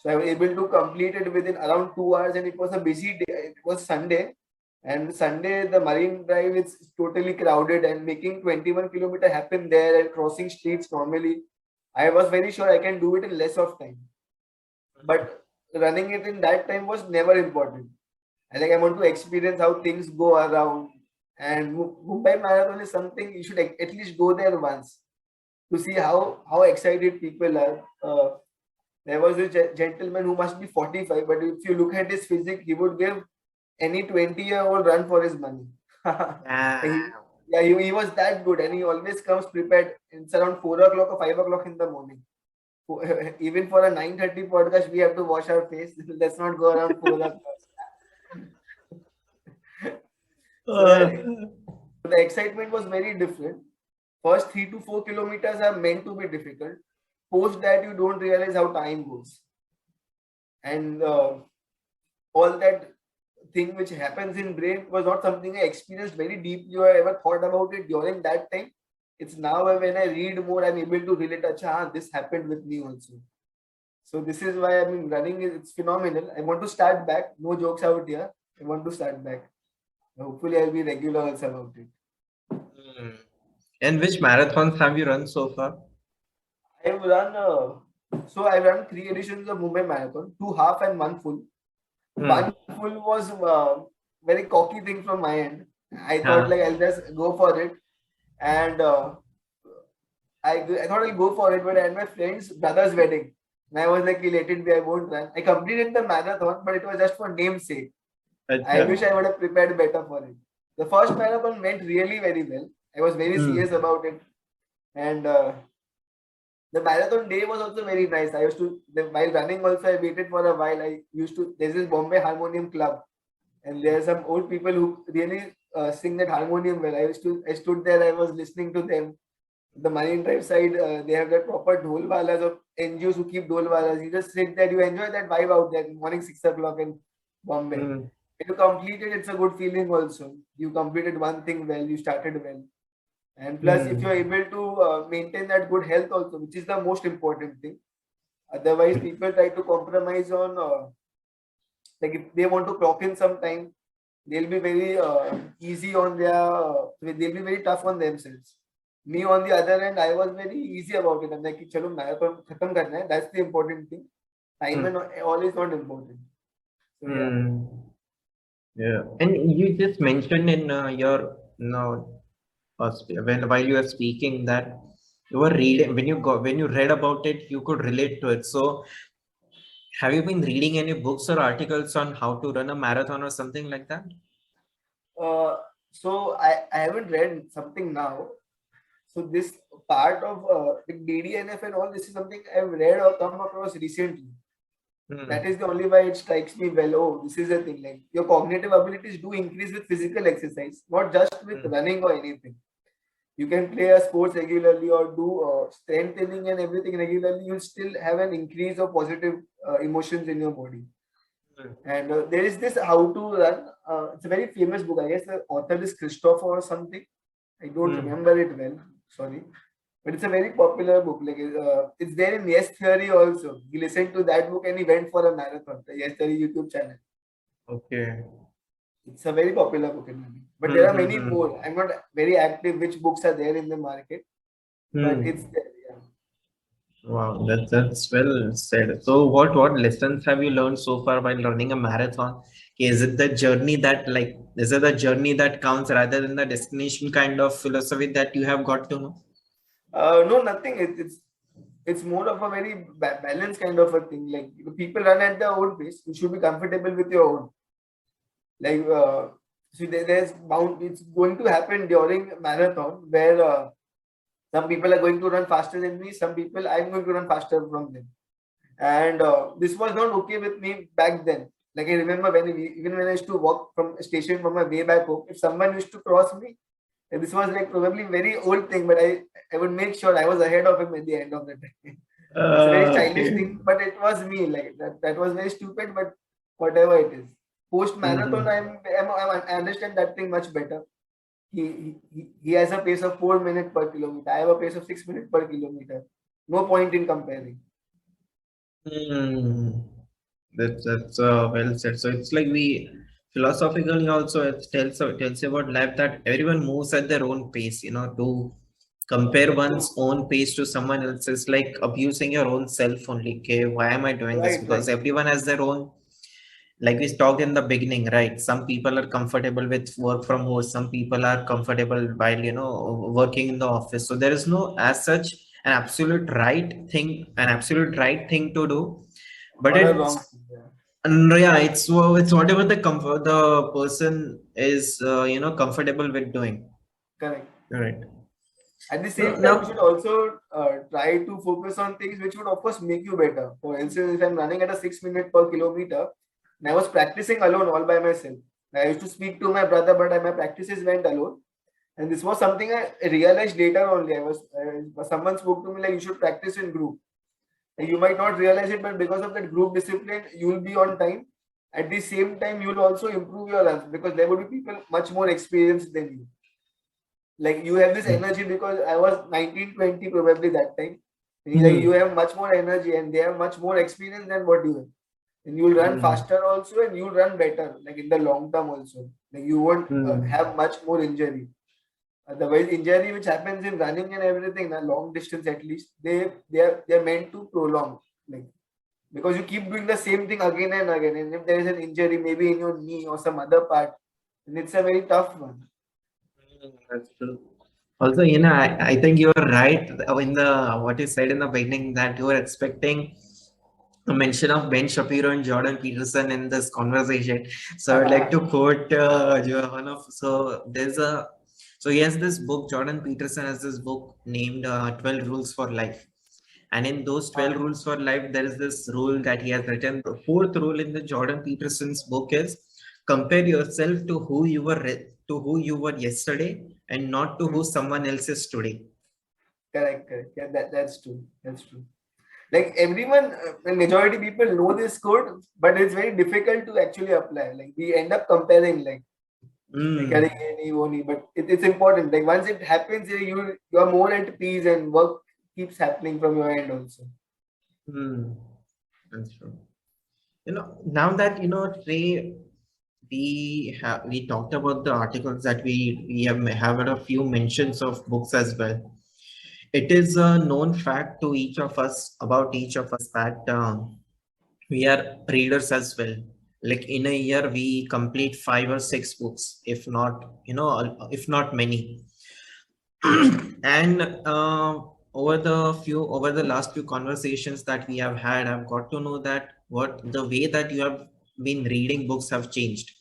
So I was able to complete it within around 2 hours, and it was a busy day. It was Sunday, and Sunday the Marine Drive is totally crowded, and making 21-kilometer happen there and crossing streets normally, I was very sure I can do it in less of time. But running it in that time was never important. I want to experience how things go around. And Mumbai Marathon is something you should at least go there once to see how excited people are. There was a gentleman who must be 45, but if you look at his physique, he would give any 20-year-old run for his money. Yeah. He was that good, and he always comes prepared. It's around 4 o'clock or 5 o'clock in the morning. Even for a 9:30 podcast, we have to wash our face. Let's not go around 4 o'clock. So Uh, the excitement was very different. First 3 to 4 kilometers are meant to be difficult. Post that, you don't realize how time goes. And all that thing which happens in brain was not something I experienced very deeply or I ever thought about it during that time. It's now when I read more, I'm able to relate, Acha, this happened with me also. So this is why running it's phenomenal. I want to start back. No jokes out here. I want to start back. Hopefully I'll be regular also about it. hmm. And which marathons have you run so far? I've run I ran 3 editions of Mumbai Marathon, 2 half and 1 full. Hmm. One full was very cocky thing from my end. I thought like I'll just go for it, and I thought I'll go for it, but I had my friend's brother's wedding. And I was like, let it be, I won't run. I completed the marathon, but it was just for namesake. I wish I would have prepared better for it. The first marathon went really very well. I was very serious about it. And the marathon day was also very nice. I used to, while running also, I waited for a while. There's this Bombay Harmonium Club. And there are some old people who really sing that harmonium well. I stood there, I was listening to them. The Marine Drive side, they have that proper dholwalas of NGOs who keep dholwalas. You just sit there, you enjoy that vibe out there morning 6 o'clock in Bombay. When you complete it, it's a good feeling also. You completed one thing well, you started well. And plus, if you're able to maintain that good health also, which is the most important thing. Otherwise, people try to compromise on, like if they want to clock in some time, they'll be very easy on they'll be very tough on themselves. Me, on the other end, I was very easy about it. I'm like, chalo, marathon khatam karna hai. That's the important thing. Time and all is not important. So, yeah. And you just mentioned in your while you were speaking that you were reading when you read about it, you could relate to it. So, have you been reading any books or articles on how to run a marathon or something like that? So I haven't read something now. So this part of like BDNF and all, this is something I've read or come across recently. That is the only why it strikes me well. Oh, this is the thing. Like your cognitive abilities do increase with physical exercise, not just with running or anything. You can play a sports regularly or do strengthening and everything regularly. You'll still have an increase of positive emotions in your body. And there is this How to Run. It's a very famous book. I guess the author is Christopher or something. I don't remember it well. Sorry. But it's a very popular book. Like it's there in Yes Theory also. He listened to that book and he went for a marathon. The Yes Theory YouTube channel. Okay. It's a very popular book in Hindi. But there are many more. I'm not very active which books are there in the market. But it's there. Wow, that's well said. So what lessons have you learned so far while running a marathon? Is it the journey that counts rather than the destination kind of philosophy that you have got to know? No, nothing. It's more of a very balanced kind of a thing. Like people run at their own pace. You should be comfortable with your own. Like so it's going to happen during marathon where some people are going to run faster than me. Some people I'm going to run faster from them. And this was not okay with me back then. Like I remember even when I used to walk from a station from my way back home, if someone used to cross me, and this was like probably very old thing, but I would make sure I was ahead of him at the end of the day. It's a very childish thing, but it was me. Like that was very stupid, but whatever it is. Post marathon, I understand that thing much better. He has a pace of 4 minutes per kilometer. I have a pace of 6 minutes per kilometer. No point in comparing. That's well said. So it's like we philosophically also it tells you about life that everyone moves at their own pace. To compare one's own pace to someone else is like abusing your own self only. Okay, why am I doing this? Because everyone has their own. Like we talked in the beginning, right? Some people are comfortable with work from home. Some people are comfortable while working in the office. So there is no as such an absolute right thing to do. But it's whatever the person is comfortable with doing. Correct. Right. At the same time, you should also try to focus on things which would of course make you better. For instance, if I'm running at a 6 minute per kilometer, and I was practicing alone all by myself. I used to speak to my brother, but my practices went alone. And this was something I realized later only. Someone spoke to me like you should practice in group. And you might not realize it, but because of that group discipline, you will be on time. At the same time, you will also improve your runs because there will be people much more experienced than you. Like you have this energy because I was 19, 20 probably that time. Like you have much more energy and they have much more experience than what you have. And you will run faster also and you will run better, like in the long term also. Like you won't have much more injury. Otherwise, injury which happens in running and everything, a long distance at least, they're meant to prolong. Like because you keep doing the same thing again and again. And if there is an injury, maybe in your knee or some other part, then it's a very tough one. That's true. Also, I think you are right in the what you said in the beginning that you were expecting a mention of Ben Shapiro and Jordan Peterson in this conversation. So I'd like to quote one of so there's a so he has this book. Jordan Peterson has this book named 12 Rules for Life. And in those 12 rules for life, there is this rule that he has written. The fourth rule in the Jordan Peterson's book is compare yourself to who you were to who you were yesterday and not to who someone else is today. Correct, correct. Yeah, that's true. That's true. Like everyone, majority people know this code, but it's very difficult to actually apply. Like we end up comparing, like "Arey, ye nahi, wo nahi," but it's important. Like once it happens, you are more at peace and work keeps happening from your end also. That's true. Now that Trey, we talked about the articles that we have had a few mentions of books as well. It is a known fact to each of us about each of us that we are readers as well. Like in a year, we complete 5 or 6 books, if not, if not many. And over the last few conversations that we have had, I've got to know that what the way that you have been reading books have changed.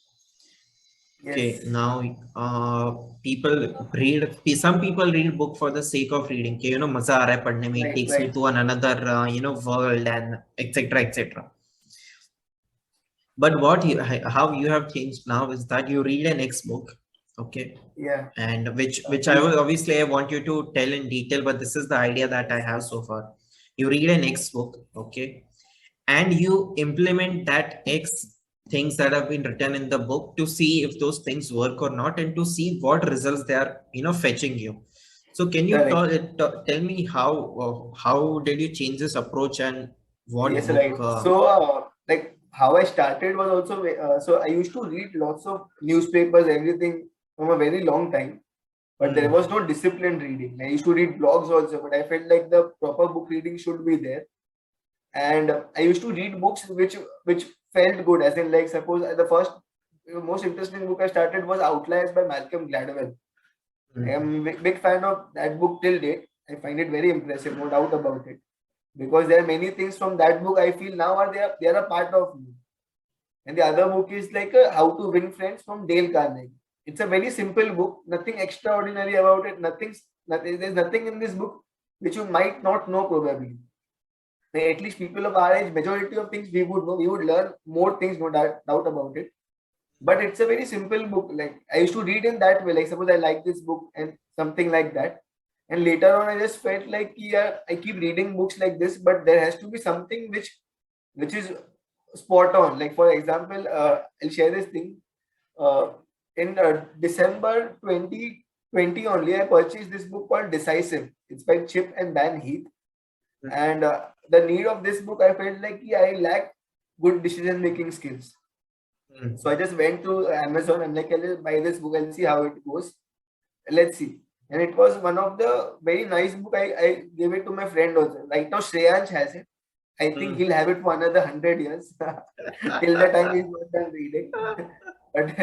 Okay, Yes. now some people read book for the sake of reading. Okay, maza aa raha hai padhne mein, it Right, takes me right. to another world and etc etc. But how you have changed now is that you read an next book, okay, Yeah. and which I will obviously I want you to tell in detail, but this is the idea that I have so far. You read an next book, okay, and you implement that X things that have been written in the book to see if those things work or not, and to see what results they are fetching you. So can you Correct. tell me how did you change this approach and what Yes, right. book So, like how I started was also so I used to read lots of newspapers, everything from a very long time, but there was no disciplined reading. I used to read blogs also, but I felt like the proper book reading should be there. And I used to read books which felt good, as in like suppose the first most interesting book I started was Outliers by Malcolm Gladwell. I am big fan of that book till date. I find it very impressive, no doubt about it, because there are many things from that book I feel now are they are a part of me. And the other book is like How to Win Friends from Dale Carnegie. It's a very simple book, nothing extraordinary about it. There's nothing in this book which you might not know probably. At least people of our age, majority of things we would know. We would learn more things, no doubt about it. But it's a very simple book. Like I used to read in that way. Like suppose I like this book and something like that. And later on, I just felt like yeah, I keep reading books like this, but there has to be something which is spot on. Like for example, I'll share this thing. Uh, in December 2020 only, I purchased this book called Decisive. It's by Chip and Dan Heath. And the need of this book, I felt like yeah, I lack good decision making skills. So I just went to Amazon and like, I'll buy this book and see how it goes. Let's see. And it was one of the very nice book. I gave it to my friend also. Right now, Shreyansh has it. I think he'll have it for another 100 years till the time he's not done reading. But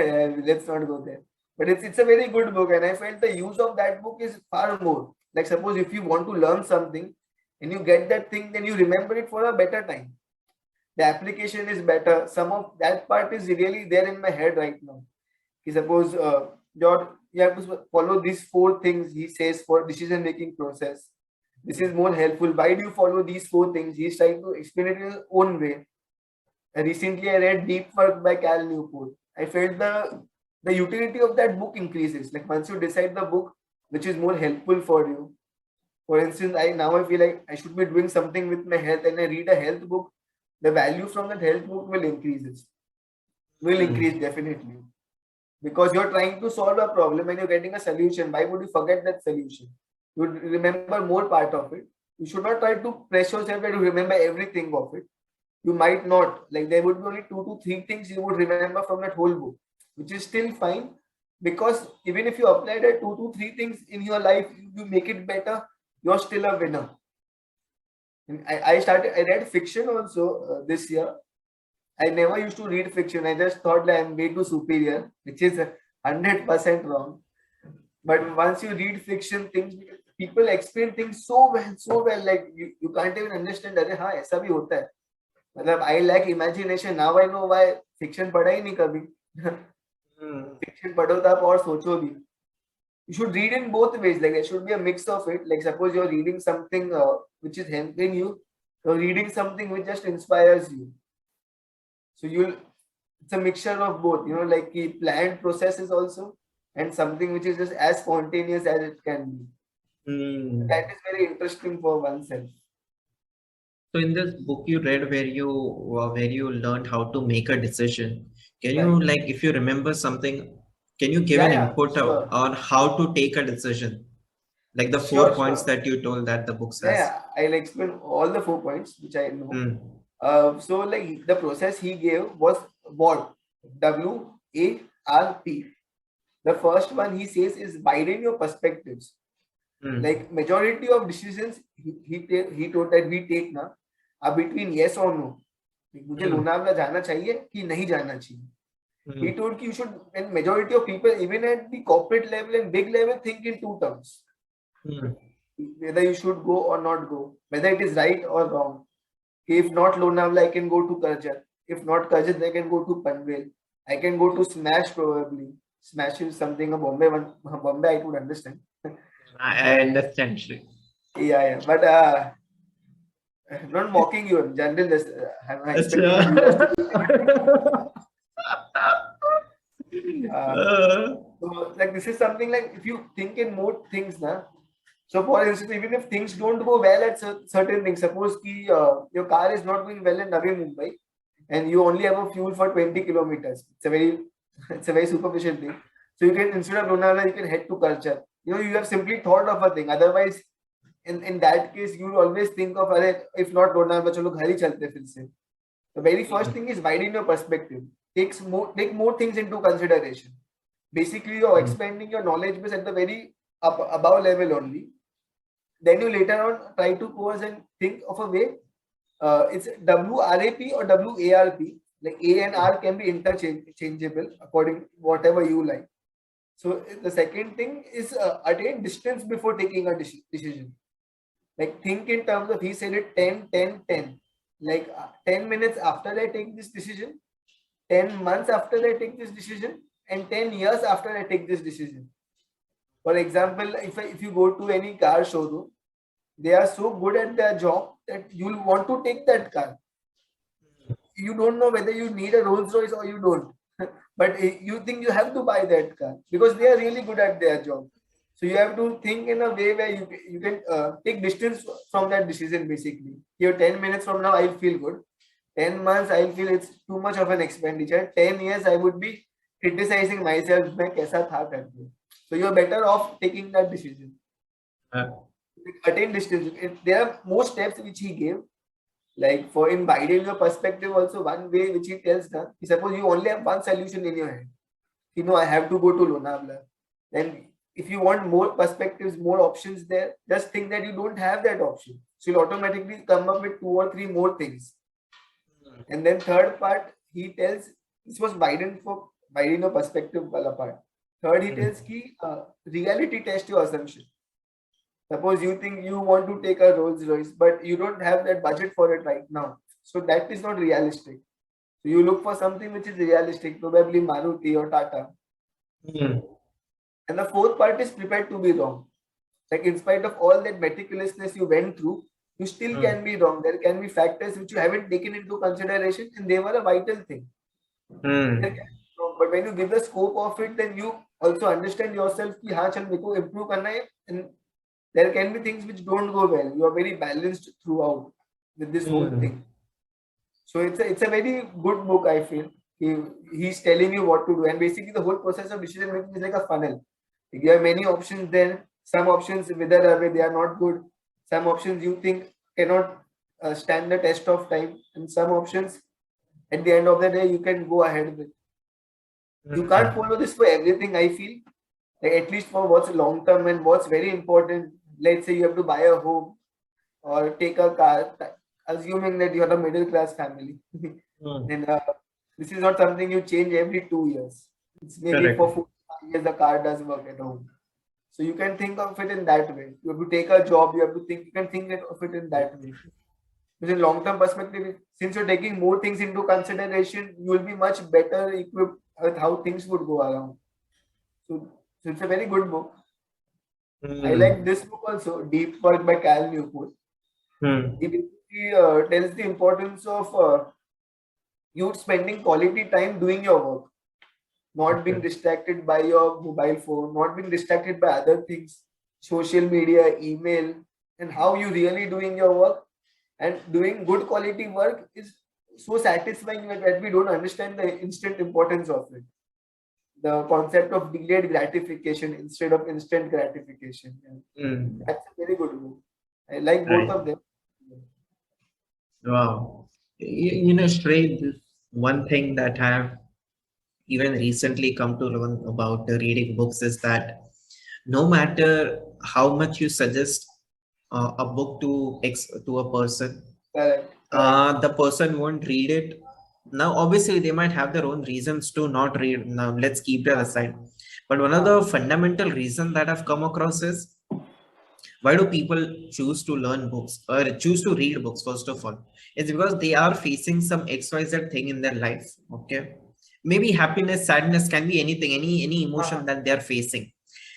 let's not go there. But it's a very good book, and I felt the use of that book is far more. Like suppose if you want to learn something and you get that thing, then you remember it for a better time. The application is better. Some of that part is really there in my head right now. Suppose George, you have to follow these 4 things he says for decision making process. This is more helpful. Why do you follow these 4 things? He's trying to explain it in his own way. Recently, I read Deep Work by Cal Newport. I felt the utility of that book increases. Like once you decide the book which is more helpful for you. For instance, I feel like I should be doing something with my health, and I read a health book. The value from that health book will increase definitely, because you're trying to solve a problem and you're getting a solution. Why would you forget that solution? You would remember more part of it. You should not try to press yourself that you remember everything of it. You might not. Like there would be only 2 to 3 things you would remember from that whole book, which is still fine, because even if you apply that 2 to 3 things in your life, you make it better, you're still a winner. And I read fiction also this year. I never used to read fiction. I just thought that I'm way too superior, which is 100% wrong. But once you read fiction things, people explain things so well, like you can't even understand. अरे हाँ ऐसा भी होता है. मतलब I lack imagination. Now I know why fiction पढ़ा ही नहीं कभी. Fiction पढ़ो तो आप और सोचो भी. You should read in both ways. Like there should be a mix of it. Like suppose you're reading something which is helping you, you're reading something which just inspires you. So it's a mixture of both. You know, like the planned processes also, and something which is just as spontaneous as it can be. That is very interesting for oneself. So in this book you read where you learned how to make a decision, can you, like, if you remember something, can you give an input sure. on how to take a decision? Like the Sure, 4 points sure. that you told that the book says. Yeah, I'll explain all the 4 points which I know. So like the process he gave was what? WARP. The first one he says is widen your perspectives. Like majority of decisions he told that we take now are between yes or no. Like, मुझे लोनावला जाना चाहिए कि नहीं जाना चाहिए. He told you should, and majority of people even at the corporate level and big level think in 2 terms. Whether you should go or not go, whether it is right or wrong. If not Lonavala, I can go to Karjat. If not Karjat, I can go to Panvel. I can go to Smash probably. Smash is something a Bombay one. Bombay I could understand. I understand, Shri. Yeah. But not mocking you. In general, just I'm expecting so like this is something like if you think in more things now. So for instance, even if things don't go well at certain things, suppose ki, your car is not going well in Navi Mumbai and you only have a fuel for 20 kilometers. It's a very superficial thing. So you can, instead of Lonavala, you can head to Karchar. You know, you have simply thought of a thing. Otherwise, in that case, you will always think of, if not Lonavala, chalo ghar hi chalte fir se. The very first thing is widen your perspective. Take more things into consideration. Basically, you're expanding your knowledge base at the very above level only. Then you later on try to pause and think of a way. It's WRAP or WARP. Like A and R can be interchangeable according to whatever you like. So the second thing is attain distance before taking a decision. Like think in terms of, he said it 10, 10, 10. Like 10 minutes after I take this decision, 10 months after I take this decision, and 10 years after I take this decision. For example, if you go to any car showroom, they are so good at their job that you'll want to take that car. You don't know whether you need a Rolls Royce or you don't, but you think you have to buy that car because they are really good at their job. So you have to think in a way where you can take distance from that decision. Basically, here 10 minutes from now, I'll feel good. 10 months, I'll feel it's too much of an expenditure. 10 years, I would be criticizing myself. So you're better off taking that decision. Attain distance. There are more steps which he gave. Like for in widening your perspective, also one way which he tells that, suppose you only have one solution in your head. You know, I have to go to Lonavala. Then if you want more perspectives, more options there, just think that you don't have that option. So you'll automatically come up with 2 or 3 more things. And then third part, he tells, this was widened your perspective part. Third, he tells ki reality test your assumption. Suppose you think you want to take a Rolls Royce, but you don't have that budget for it right now. So that is not realistic. So you look for something which is realistic, probably Maruti or Tata. And the fourth part is prepared to be wrong. Like in spite of all that meticulousness you went through, you still can be wrong. There can be factors which you haven't taken into consideration and they were a vital thing. But when you give the scope of it, then you also understand yourself ki haan chal meko improve karna hai, and there can be things which don't go well. You are very balanced throughout with this whole thing. So it's a very good book, I feel. He's telling you what to do, and basically the whole process of decision making is like a funnel. You have many options there. Some options wither away, they are not good. Some options you think cannot stand the test of time, and some options at the end of the day you can go ahead with. You can't follow this for everything, I feel. Like at least for what's long term and what's very important. Let's say you have to buy a home or take a car, assuming that you're a middle class family. Then this is not something you change every 2 years. It's maybe for 4 years the car does work at home. So you can think of it in that way. You have to take a job, you have to think, you can think of it in that way. Because in long-term perspective, since you're taking more things into consideration, you will be much better equipped with how things would go around. So it's a very good book. I like this book also, Deep Work by Cal Newport. He basically tells the importance of you spending quality time doing your work, not being distracted by your mobile phone, not being distracted by other things, social media, email, and how you really doing your work. And doing good quality work is so satisfying that we don't understand the instant importance of it. The concept of delayed gratification instead of instant gratification. That's a very good book. I like both of them. Wow. Shrey, this one thing that I have even recently come to learn about reading books is that no matter how much you suggest a book to a person, the person won't read it. Now, obviously, they might have their own reasons to not read. Now, let's keep that aside. But one of the fundamental reasons that I've come across is, why do people choose to learn books or choose to read books? First of all, it's because they are facing some XYZ thing in their life. Okay, maybe happiness, sadness, can be anything, any emotion that they're facing,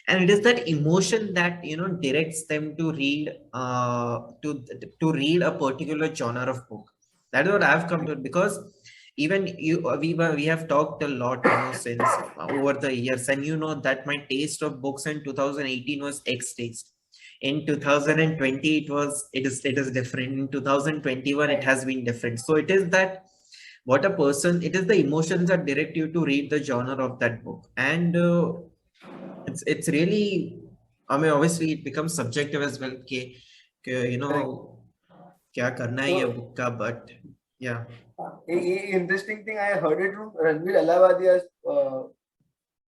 and it is that emotion that directs them to read to read a particular genre of book. That is what I've come to, because even we have talked a lot since over the years, and that my taste of books in 2018 was X taste. In 2020 it is different. In 2021 it has been different. So it is that what a person, it is the emotions that direct you to read the genre of that book. And it's really, I mean, obviously it becomes subjective as well, kya karna hai ye book ka, but yeah. Interesting thing, I heard it from Ranveer Allahwadia's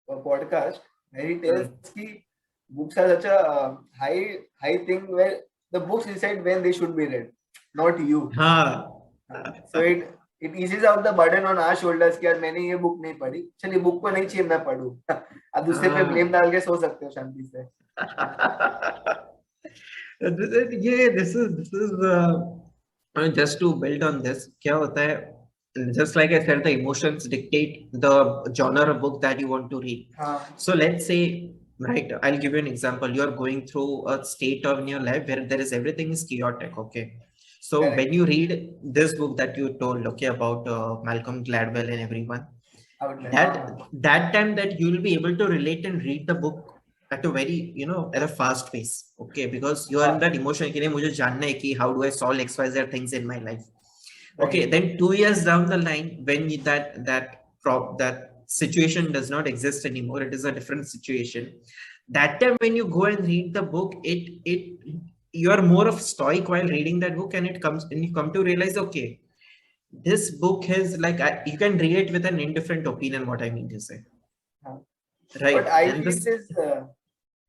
podcast, where he tells ki books are such a high thing, where the books decide when they should be read, not you. So it eases out the burden on our shoulders कि यार मैंने ये book नहीं पढ़ी, चलिए book को नहीं चाहिए मैं पढ़ूं. आप दूसरे पे ब्लेम डाल के सो सकते हो शांति से. This is just to build on this. क्या होता है, just like I said, the emotions dictate the genre of book that you want to read. So let's say, right, I'll give you an example. You're going through a state of in your life where there is everything is chaotic. Okay. So when you read this book that you told, okay, about Malcolm Gladwell and everyone, that time that you will be able to relate and read the book at a very, at a fast pace. Okay, because you are in that emotion, how do I solve XYZ things in my life? Okay, then 2 years down the line, when that situation does not exist anymore, it is a different situation. That time when you go and read the book, you are more of stoic while reading that book, and you come to realize, okay, this book is like, you can read it with an indifferent opinion, what I mean to say. Right. But I feel this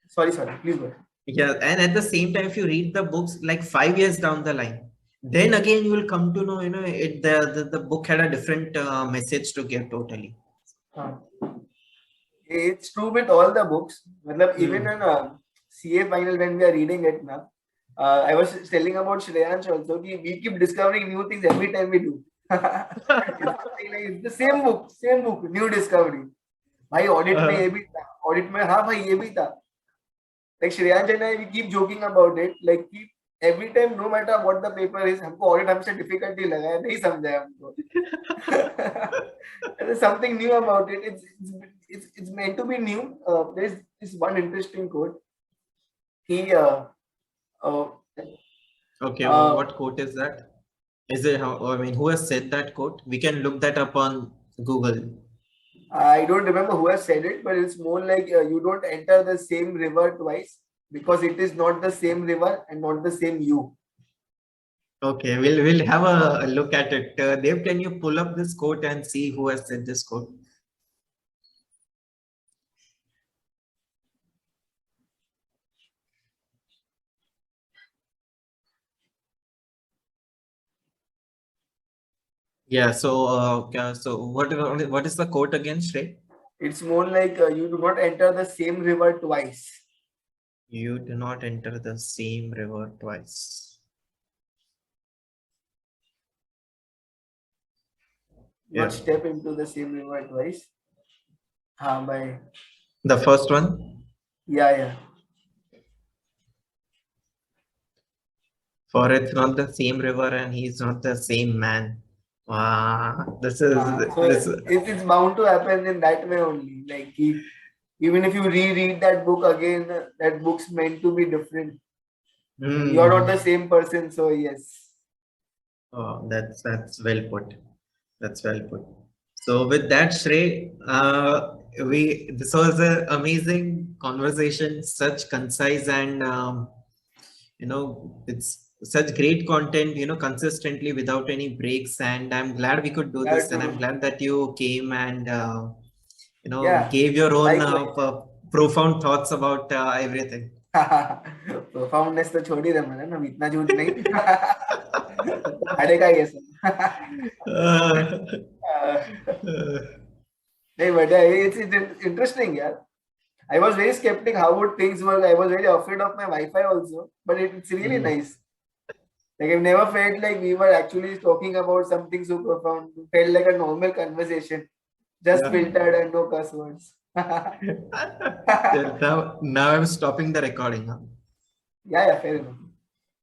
sorry, please go ahead. Yeah, and at the same time, if you read the books like 5 years down the line, then again you will come to know, the book had a different message to give totally. It's true with all the books. Even in CA final, when we are reading it now, I was telling about Shreyansh also, we keep discovering new things every time we do. It's the same book, new discovery. Bhai, audit mein ye bhi tha. Audit mein, हाँ भाई ये भी था. Like Shreyansh and I, we keep joking about it. Like every time, no matter what the paper is, हमको audit हमसे difficulty लगा है, नहीं समझा है हमको. There's something new about it. It's meant to be new. There's this one interesting quote. Okay, what quote is that? Is it who has said that quote? We can look that up on Google. I don't remember who has said it, but it's more like you don't enter the same river twice, because it is not the same river and not the same you. Okay, we'll have a look at it. Dev, can you pull up this quote and see who has said this quote? Yeah, so what is the quote again, Shrey? It's more like you do not enter the same river twice. You do not enter the same river twice. Not Yeah. step into the same river twice. By The first one, yeah. for it's not the same river and he's not the same man. Wow, this is So this. it's bound to happen in that way only. Like even if you reread that book again, that book's meant to be different. You're not the same person, so yes. Oh, that's well put. That's well put. So with that, Shrey, this was an amazing conversation, such concise and it's such great content, consistently without any breaks. And I'm glad we could do Yeah, this, and I'm glad that you came and yeah. gave your own Likewise. profound thoughts about everything. Profoundness तो छोड़ ही दे मैंने ना इतना झूठ नहीं खाने का ये सब नहीं but it's interesting यार. I was very skeptic how would things work. I was very afraid of my Wi-Fi also, but it's really nice. Like I've never felt like we were actually talking about something so profound. It felt like a normal conversation, just filtered and no cuss words. Now I'm stopping the recording. Huh? Yeah, fair enough.